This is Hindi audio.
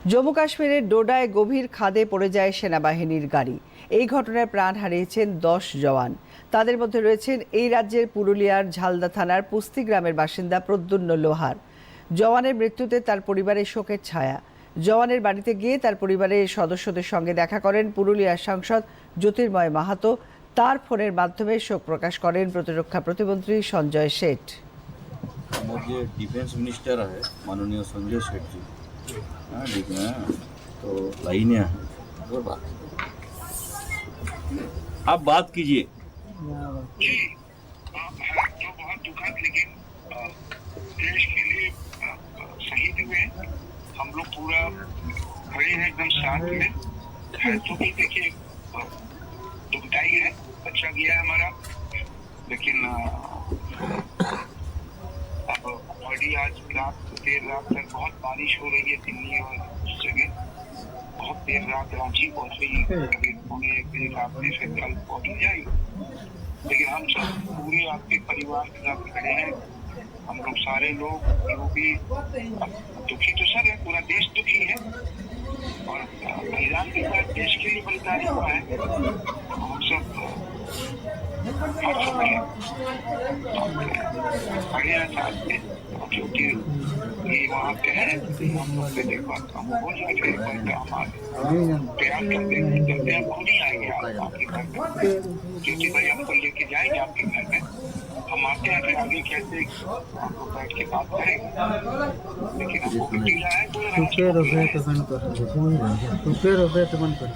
জম্মু কাশ্মীরের ডোডায় গভীর খাদে পড়ে যায় সেনাবাহিনীর গাড়ি। এই ঘটনায় প্রাণ হারিয়েছেন 10 জওয়ান। তাদের মধ্যে রয়েছেন এই রাজ্যের পুরুলিয়ার ঝালদা থানার পুস্তি গ্রামের বাসিন্দা প্রদ্যুন্ন লোহার। জওয়ানের মৃত্যুতে তার পরিবারের শোকের ছায়া। জওয়ানের বাড়িতে গিয়ে তার পরিবারের সদস্যদের সঙ্গে দেখা করেন পুরুলিয়ার সাংসদ জ্যোতির্ময় মাহাতো। তার ফোনের মাধ্যমে শোক প্রকাশ করেন প্রতিরক্ষা প্রতিমন্ত্রী সঞ্জয় শেঠ। हमारे डिफेंस मिनिस्टर है माननीय संजय सेठ जी। हाँ ठीक है, तो लाइन है और बात आप बात कीजिए। जी जो बहुत दुखद लेकिन देश के लिए शहीद हुए। हम लोग पूरा खड़े हैं एकदम साथ में। तो भी देखिए दुखदाई है, अच्छा गया है हमारा, लेकिन अब बड़ी आज रात देर रात तक बहुत बारिश हो रही है दिल्ली और उस जगह। बहुत देर रात रांची पहुंच रही है, करीब पौने 1 बजे रात में, फिर कल पहुंच जाएगी। लेकिन हम सब पूरे आपके परिवार के साथ खड़े हैं। हम लोग सारे लोग जो भी दुखी तो सब है, पूरा देश दुखी है और बलिदान के बाद देश के लिए बलिदान हुआ है। हम सब हर समय खड़े हैं साथ में, क्योंकि ये वहाँ पे है। हम लोग पे देखो हम हो जाएगा प्यार करते हैं, खुद ही आएंगे आपके घर में, क्योंकि भाई हमको लेके जाएंगे आपके घर में। हम आते हैं फिर आगे कैसे आपको बैठ के बात करेंगे, लेकिन हमको मिला है कोई रुपये तो बंद कर